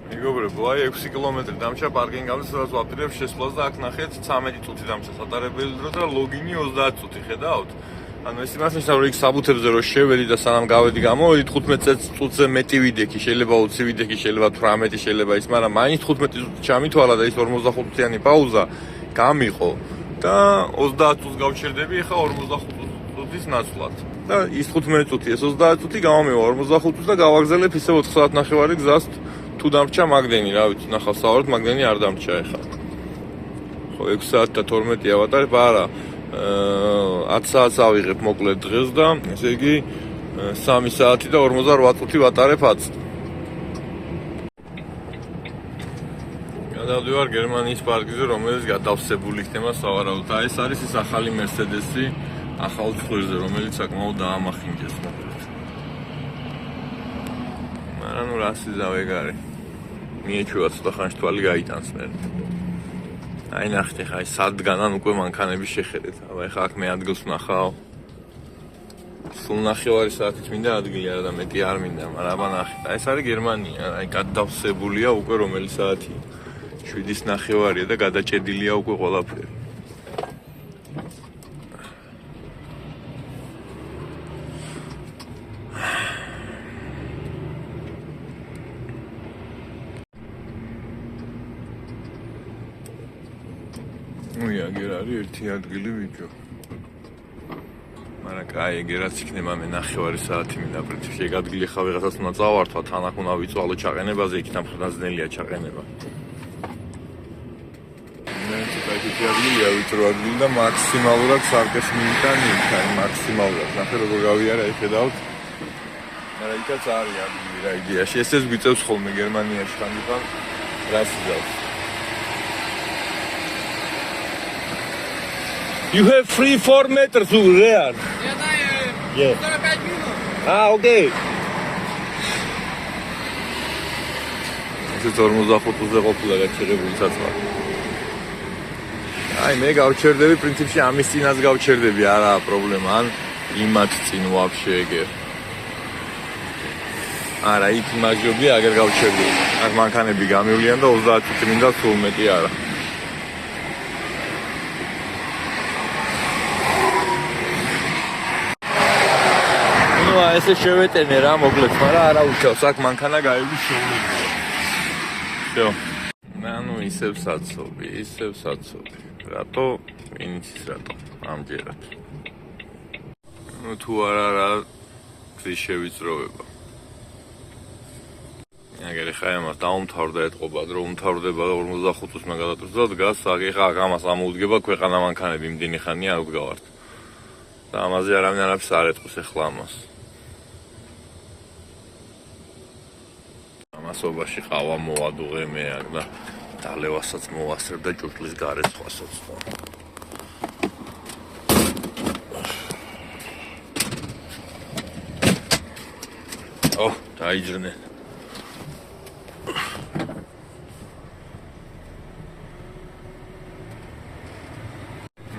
მეგობრებო, აი 6 კილომეტრი დამჭა პარკინგამდე, სადაც ვაპირებ შესვლას და აქ ნახეთ 13 წუთი დამჭა სატარებელი დრო და ლოგინი 30 წუთი, ხედავთ? ანუ ეს იმას ნიშნავს, რომ იქ საბუთებზე რო შევედი და სანამ გავედი გამოვედი 15 წუთზე მეტი ვიდექი, შეიძლება 20 ვიდექი, შეიძლება 18, შეიძლება ის, მაგრამ მაინც 15 წუთი ჩამითვალა და ის 45-წუთიანი პაუზა გამიყო და 30 წუთს გავჩერდები, ახლა 45 წუთის ნაცვლად. და ის 15 წუთი, ეს 30 წუთი გამომევა 45 წუთს და გავაგზავნებ ისე 4 საათნახევარი გზას თუ დამრჩა მაგდენი, რა ვიცი, ნახავსავარად მაგდენი არ დამრჩა ახლა. ხო 6 საათი და 12 ავატარებ, არა 10 საათს ავიღებ მოკლედ დღეს და ესე იგი 3 საათი და 48 წუთი ვატარებ აწ. გადავდივარ გერმანიის პარკზე, რომელიც გადავსებული იქნება სავარაუდოდ. ეს არის ის ახალი Mercedes-ი, ახალ ცხვირზე, რომელიც საკმაოდ დაამახინჯეს მოკლედ. მაგრამ ნუ რა სიზავე გარი. მიეჩვევა ცოტა ხანში თვალი გაიტანს მე. აი ნახეთ ხა ის სადგანან უკვე მანქანები შეხედეთ. აბა ხა აქ მე ადგილს ვნახავ. სულ 9 საათით მინდა ადგილი არა და მეტი არ მინდა, მაგრამ აბა ნახეთ. ეს არის გერმანია, აი გადავსებულია უკვე რომელი საათია. 7:09 და გადაჭედილია უკვე ყველაფერი. აგერ არის ერთი ადგილი ბიჭო. მაგრამ კაი, ეგერაც იქნება მე 9 საათი მინდა პრინციპში. ეგ ადგილი ხა ვიღაცას უნდა წავართვა, თან აქ უნდა ვიწვალო ჩაყენებაზე, იქიდან მხოლოდ ძნელია ჩაყენება. მე ცოტა ისეთი ადგილია, ვიწრო ადგილი და მაქსიმალურად სარკეს მიიტანი, აი მაქსიმალურად. ნახე როგორ გავიარა, ხედავთ. მაგრამ იქაც არის ადგილი რა იდეაში. ესეც გვიწევს ხოლმე გერმანიაში ხანდახან რას იზავს. You have 3-4 meters there. Ja, da, Yeah. Stop 5 minuten. Ah, okay. ეს 45-ზე ყოფილა გაჩერებული საწვა. აი მე გავჩერდები პრინციპში ამის წინაც გავჩერდები, არაა პრობლემა, ან იმათ წინ ვაფშე ეგერ. არა, იქ მაჟობია, აგერ გავჩერდები. აქ მანქანები გამივლიან და 30 წუთი მინდა სულ მეტი არა. ესე შევეტენე რა მოკლედ, მაგრამ არა უშავს, აქ მანქანა გაივლის შეულებია. всё. ნანუ ისევ საცობი. რატო? ვინ იცის რატო? ამჯერად. ნუ თუ არა გზის შევიწროვება. აგერ ხა ამას დაუმთავრდა ეთყობა, რომ უმთავრდება 45 წუთს მაგალითად და დგას, აგიხა ამას ამოუდგება ქვეყანა მანქანები იმდენი ხანია არ გვგავართ. და ამაზე არავინ არაფერს არ ეთყვის ახლა ამას. მასობაში ყავა მოვადუღე მე აქ და დალევასაც მოვასწრებ და ჭურჭლის გარეთ სხვასაც ხო. დაიჯრნე.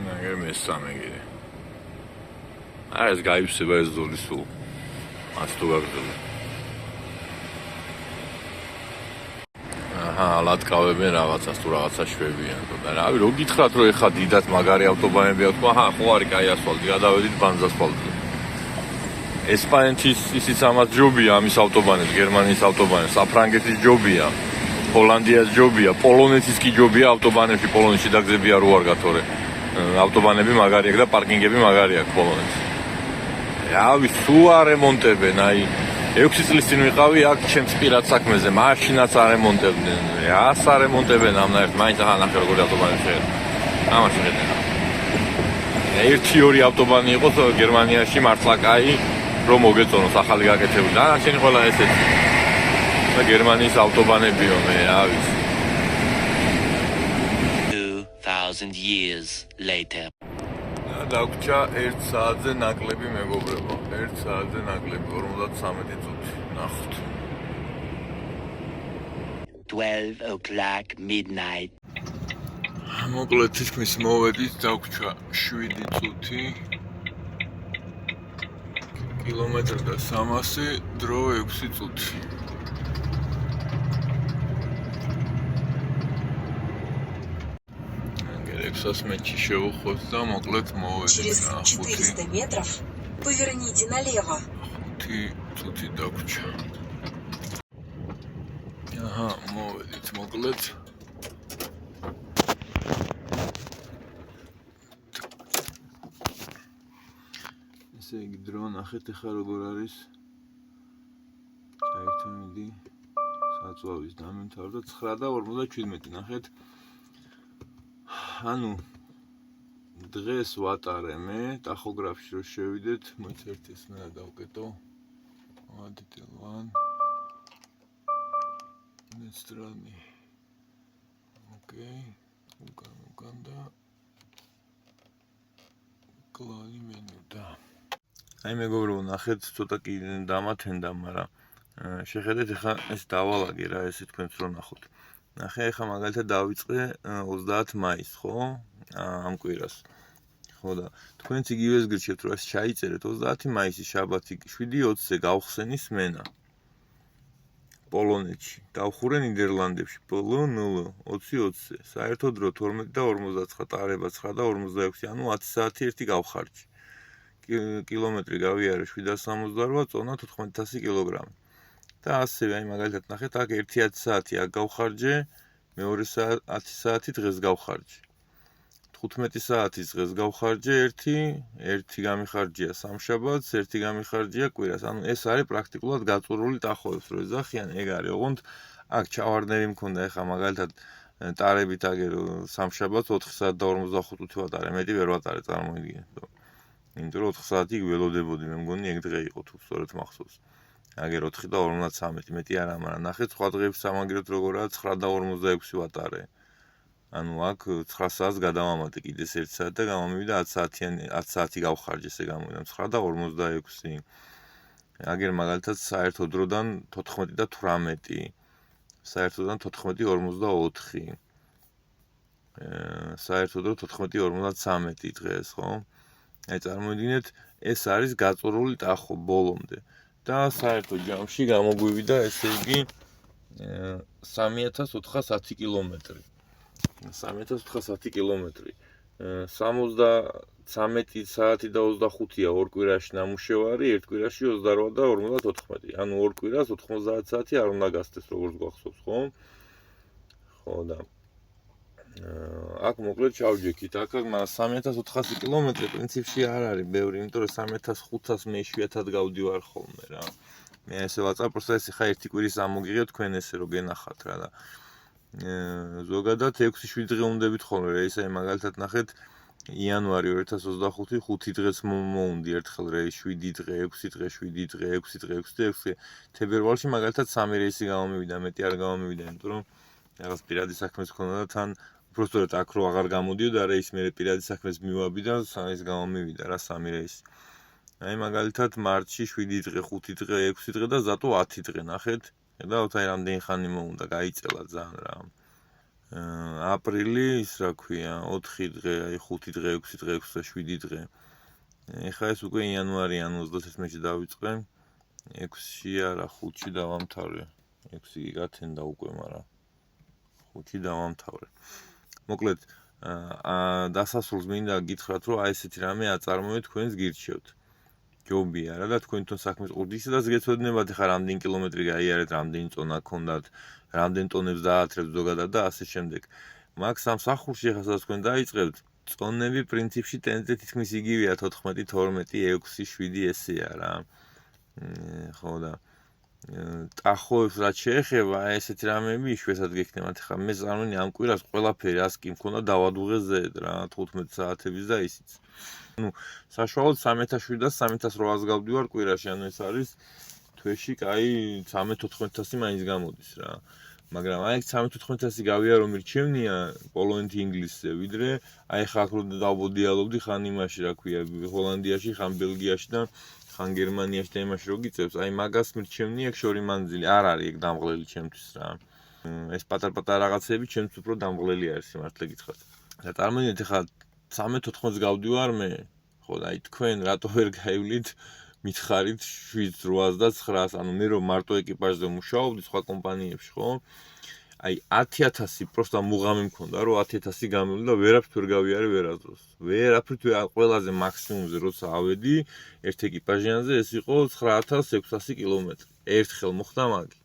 ნაგერ მესამე გირე. ეს გაიფსება ეს ზოლი სულ. ას თუ გაგრძელო. ლატკავებენ რაღაცას თუ რაღაცა შვებიან და რავი რო გითხრათ რომ ეხა დიდად მაგარი ავტობანები აქვს ხო არის კაი ასფალტი გადავედით ბანზ ასფალტზე ესპანეთის ისიც ამას ჯობია ამის ავტობანებს გერმანიის ავტობანებს საფრანგეთის ჯობია ჰოლანდიას ჯობია პოლონეთის კი ჯობია ავტობანებში პოლონეთში დაგზებია რო არ გათორე ავტობანები მაგარი აქვს და პარკინგები მაგარი აქვს პოლონეთში რავი სულ არემონტებენ აი 6 წლის წინ ვიყავი აქ ჩემს პირად საქმეზე, მაშინაც არემონტებდნენ. რას არემონტებენ ამნაირად, მაინც ახლა ნახე როგორი ავტობანი შეერთა. ამაში ხედავ. ერთი-ორი ავტობანი იყოს გერმანიაში მართლა კაი, რომ მოგეწონოს ახალი გაკეთებული. დანარჩენი ყველა ესეთი. და გერმანიის ავტობანებიო მე, რა ვიცი. 2000 years later. დაგვრჩა 1 საათზე ნაკლები მეგობრებო 1 საათზე ნაკლები 53 წუთი ნახოთ 12 o'clock midnight მოკლედ თითქმის მოვედით დაგვრჩა 7 წუთი კილომეტრი და 300 დრო 6 წუთი Эксас метчи шевухот да моглет моведит Через 400 метров поверните налево. Тут и дагуча. Ага, моведит моглет. ესე იგი დრო ნახეთ ახლა როგორ არის. საერთოდ საწვავის დამემთავრდა 9:47 ნახეთ. ანუ დღეს ვატარე მე ტახოგრაფში რო შევიდეთ, მოიცერთ ეს მე დავკეტო. Detail 1. Next run. Okay. Uganda. კლანი მენუ და აი მეგობრებო ნახეთ ცოტა კი დამათენდა, მაგრამ შეხედეთ ახლა ეს დავალაგე რა ესე თქვენც რო ნახოთ. ნახე ახლა მაგალითად დავიწყე 30 მაისს, ხო? ამ კვირას. ხო და თქვენც იგივეს გირჩევთ რომ ეს ჩაიწერეთ 30 მაისი შაბათი 7:20-ზე გავხსენი სმენა. პოლონეთში, დავხურე ნიდერლანდებში, ბოლო 0, 20-20-ზე, საერთო დრო 12 და 59, ტარება 9 და 46, ანუ 10 საათი ერთი გავხარჯი. კილომეტრი გავიარე 768, წონა 14000 კილოგრამი. და ასევე აი მაგალითად ნახეთ, აქ 1 საათი აქ გავხარჯე, მეორე 10 საათი დღეს გავხარჯე. 15 საათი დღეს გავხარჯე, ერთი გამიხარჯია სამშაბათს, ერთი გამიხარჯია კვირას. ანუ ეს არის პრაქტიკულად გაწურული ტახოებს რო ეძახიან, ეგ არის. ოღონდ აქ ჩავარდნები მქონდა ეხა მაგალითად ტარებით აგერ სამშაბათს 4 საათ და 45 minutი ვატარე, მეტი ვერ ვატარე, წარმოიდგინეთ. იმიტომ რომ 4 საათი ველოდებოდი, მე მგონი ეგ დღე იყო თუ სწორედ მახსოვს. აგერ 4 და 53, მეტი არა, მაგრამ ნახეთ სხვა დღეებს სამაგერად როგორაა 9 და 46 ვატარე. ანუ აქ 9 საათს გადავამატე კიდეს 1 საათი და გამომივიდა 10 საათი გავხარჯე, ესე გამოვიდა 9 და 46. აგერ მაგალითად საერთო დროდან 14 და 18. საერთოდან 14:44. საერთო დრო 14:53 დღეს, ხო? აი წარმოიდგინეთ, ეს არის გაწურული ტახო ბოლომდე. და საერთო ჯამში გამოგვივიდა ესე იგი 3410 კილომეტრი. 3410 კილომეტრი. 73 საათი და 25-ია ორ კვირაში ნამუშევარი, ერთ კვირაში 28 და 54. ანუ ორ კვირას 90 საათი არ უნდა გასცეს, როგორც გვახსოვს, ხო? ხო და აქ მოკლედ ჩავჯექით, აქ 3400 კილომეტრი პრინციპში არ არის ბევრი, იმიტომ რომ 3500 მე იშვიათად გავდივარ ხოლმე რა. მე ესე ვაწარ, პროსტა ეს ხა ერთი კვირის ამოგიღებ თქვენ ესე რო გენახათ რა და ზოგადად 6-7 დღე უნდებით ხოლმე რა, ისე მაგალითად ნახეთ იანვარი 2025 5 დღეს მოუნდი ერთხელ რეის 7 დღე, 6 დღე, 7 დღე, 6 დღე, 6 დღე. თებერვალში მაგალითად 3 რეისი გამომივიდა, მეტი არ გამომივიდა, იმიტომ რომ რაღაც პირადი საქმეს ქონდა და თან უბრალოდ აქ რო აღარ გამოდიოდა რეისი, მე პირადი საქმეს მივაბი და ეს გამომივიდა რა 3 რეისი. აი მაგალითად მარტში 7 დღე, 5 დღე, 6 დღე და ზატო 10 დღე ნახეთ. და უცაი რამდენი ხანი მოუნდა, გაიწელა ძალიან რა. აპრილი ის რა ქვია 4 დღე, აი 5 დღე, 6 დღე, 6 და 7 დღე. ეხლა ეს უკვე იანვარი, ანუ 31-ში დავიწყე. 6-ში არა, 5-ში დავამთავრე. 6 გათენდა უკვე, მაგრამ 5-ში დავამთავრე. მოკლედ, დასასრულს მინდა გითხრათ, რომ აი ესეთი რამე აწარმოეთ, თქვენს გირჩევთ. ჯობია რა და თქვენ თვითონ საქმეს ყურდით, სადაც გეცოდინებათ ხა რამდენი კილომეტრი გაიარეთ, რამდენი წონა გქონდათ, რამდენ ტონებს დაათრებთ ზოგადად და ასე შემდეგ. მაგ სამსახურში ხა სადაც თქვენ დაიწყებთ, წონები პრინციპში ტენზე თითქმის იგივეა 14, 12, 6, 7 ესეა რა. ხო და ტახოებს რაც შეეხება, ესეთი რამეები იშვიათად გექნებათ. ხა მე წარმოიდგინე ამ კვირას ყველაფერი ასკი მქონდა დავადუღე ზედ რა 15 საათების და ისიც. ну, საშუალოდ 3700 და 3800 გავდივარ კვირაში, ანუ ეს არის თვეში, კაი 13-14000 მაინც გამოდის რა. მაგრამ აი 13-14000 გავიარო მირჩევნია პოლონეთი ინგლისზე, ვიდრე აი ხა აქ რო დავბოდიალობდი ხან იმაში, რა ქვია, ჰოლანდიაში, ხან ბელგიაში და ხან გერმანიაში და იმაში რო გიწევს, აი მაგას მირჩევნია შორი მანძილი, არ არის ეგ დამღლელი ჩემთვის რა. ეს პატარ-პატარ რაღაცები ჩემთვის უფრო დამღლელი არის, სიმართლე გითხრათ. და წარმოიდგინეთ ხა 13-14-ს გავდივარ მე, ხო და აი თქვენ რატო ვერ გაივლით მითხარით 7-8-ს და 9-ს, ანუ მე რომ მარტო ეკიპაჟზე მუშაობდი სხვა კომპანიებში, ხო? აი 10000 პროსტა მუღამი მქონდა, რომ 10000 გამივიდა და ვერაფრით ვერ გავიარე ვერასდროს. ვერაფრით ყველაზე მაქსიმუმზე როცა ავედი ერთ ეკიპაჟიანზე ეს იყო 9600 კილომეტრი. ერთხელ მოხდა მაგი.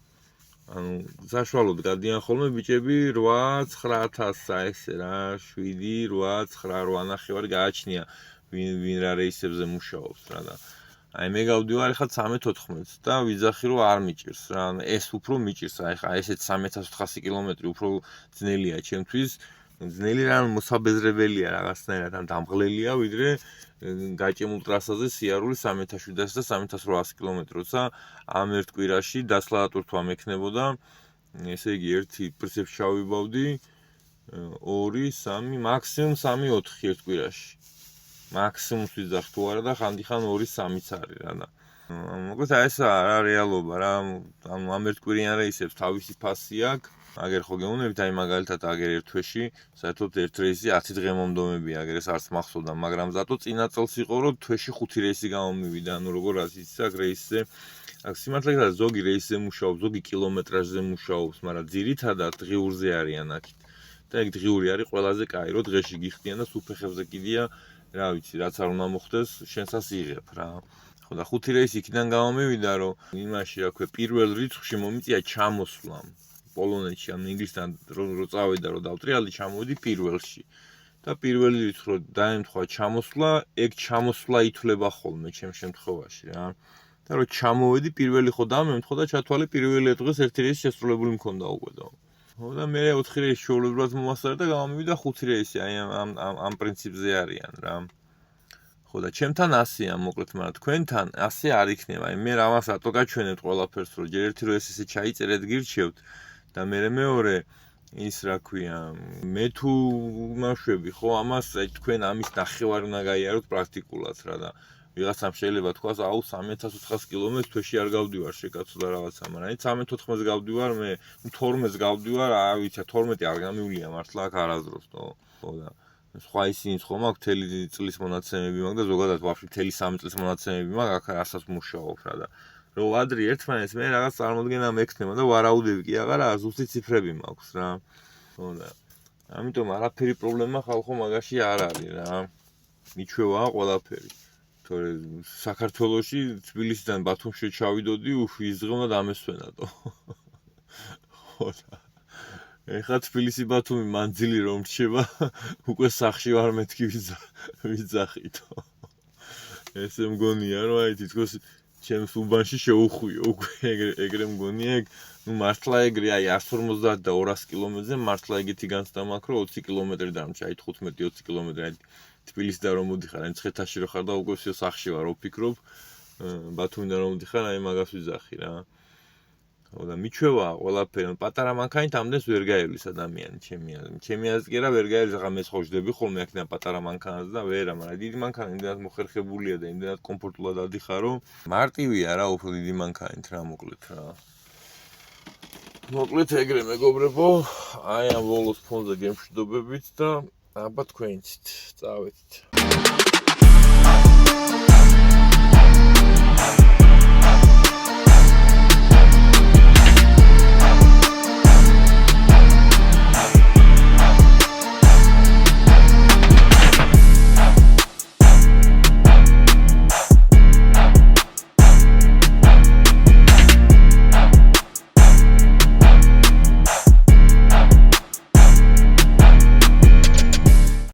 ანუ საშუალოდ გადიან ხოლმე ბიჭები 8-9000 ესე რა, 7-8-9-8 გააჩნია ვინ რა რეისებზე მუშაობს რა და აი მე გავდივარ ხა 13-14-ს და ვიძახი რომ არ მიჭირს რა, ეს უფრო მიჭირს, აი ხა ესეთ 3400 კილომეტრი უფრო ძნელია ჩემთვის, ძნელი რან მოსაბეზრებელია რაღაცნაირად ან დამღლელია, ვიდრე გაჭიმულ ტრასაზე სიარული 3700 და 3800 კილომეტრი, როცა ამ ერთ კვირაში დასლაატურთვა მექნებოდა, ესე იგი ერთი პრინციპში ჩავიბავდი 2, 3, მაქსიმუმ 3-4 ერთ კვირაში. მაქსიმუმს ვიძახ თუ არა და ხანდახან 2-3-ც არის რა და მოკლედ ეს რა რეალობა რა, ანუ ამ ერთ კვირიან რეისებს თავისი ფასი აქვს. აგერ ხო გეუბნებით, აი მაგალითად აგერ ერთ თვეში, საერთოდ ერთ რეისი 10 დღე მომდომებია, აგერ ეს არც მახსოვდა, მაგრამ ზატო წინა წელს იყო, რომ თვეში 5 რეისი გამომივიდა, ანუ როგორ იცის აქ რეისზე, აქ სიმართლე ზოგი რეისზე მუშაობს, ზოგი კილომეტრაჟზე მუშაობს, მაგრამ ძირითადად დღიურზე არიან აქეთ. და ეგ დღიური არის ყველაზე კაი, რომ დღეში გიხდიან და სუფეხებზე კიდია, რა ვიცი, რაც არ უნდა მოხდეს, შენსაც იღებ რა. ხო და 5 რეისი იქიდან გამომივიდა, რომ იმაში, რა ქვია, პირველ რიცხვში მომიწია ჩამოსვლა. პოლონეთში ან ინგლისთან რო წავედა რო დავტრიალდი ჩამოვედი პირველში და პირველი რიცხვი რო დაემთხვა ჩამოსვლა, ეგ ჩამოსვლა ითვლება ხოლმე ჩემ შემთხვევაში რა. და რო ჩამოვედი პირველი ხო დამემთხვა და ჩათვალე პირველი დღეს ერთი რეისი შესრულებული მქონდა უკვე და. ხო და მე 4 რეისი შეულებრივად მომასწრე და გამომივიდა 5 რეისი, აი ამ პრინციპზე არიან რა. ხო და ჩემთან 100-ია მოკლედ, მაგრამ თქვენთან 100 არ იქნება. აი მე რამას რატო გაჩვენებთ ყველაფერს, რომ ჯერ ერთი რო ეს ჩაიწერეთ გირჩევთ და მე მეორე ის რა ქვია, მე თუ მაშვები ხო ამას აი თქვენ ამის ნახევარი უნდა გაიაროთ პრაქტიკულად რა და ვიღაცამ შეიძლება თქვას, აუ 3400 კილომეტრს თვეში არ გავდივარ შეკაცო და რაღაცა, მაგრამ აი 13-14-ს გავდივარ მე, 12-ს გავდივარ, რა ვიცი, 12 არ გამივლია მართლა აქ არასდროს, ხო და სხვა ისინიც ხომ აქვს მთელი წლის მონაცემები მაქვს და ზოგადად ვაფშე მთელი 3 წლის მონაცემები მაქვს, აქ რასაც მუშაობ რა და რო ადრი ერთმანეთს მე რაღაც წარმოდგენა მექნება და ვარაუდები კი აღარა, ზუსტი ციფრები მაქვს რა. ხო და ამიტომ არაფერი პრობლემა ხალხო მაგაში არ არის რა. მიჩვევაა ყველაფერი. თორე საქართველოში თბილისიდან ბათუმში ჩავიდოდი, იზღვა და დამესვენადო. ხო და ეხლა თბილისი ბათუმი მანძილი რომ რჩება, უკვე სახში ვარ მეთქი ვიძახითო. ესე მგონია რომ აი თითქოს ჩემს უბანში შეუხვიო უკვე ეგრე მგონია ეგ ნუ მართლა ეგრე აი 150 და 200 კილომეტრზე მართლა ეგეთი განცდა მაქვს რომ 20 კილომეტრი დამჭა აი 15-20 კილომეტრი აი თბილისიდან რომ მოდიხარ აი მცხეთაში რო ხარ და უკვე всё სახში ვარ ვფიქრობ ბათუმიდან რომ მოდიხარ აი მაგას ვიძახი რა ხო და მიჩვევა ყველაფერი პატარა მანქანით ამდენს ვერ გაივლის ადამიანი ჩემი აზრით კი რა ვერ გაივლის ახლა მე ხოჟდები ხოლმე აქედან პატარა მანქანაზე და ვერა მაგრამ დიდი მანქანა იმდენად მოხერხებულია და იმდენად კომფორტულად ადიხარ რომ მარტივია რა უფრო დიდი მანქანით რა მოკლედ ეგრე მეგობრებო აი ამ ბოლოს ფონზე გემშვიდობებით და აბა თქვენიცით წავედით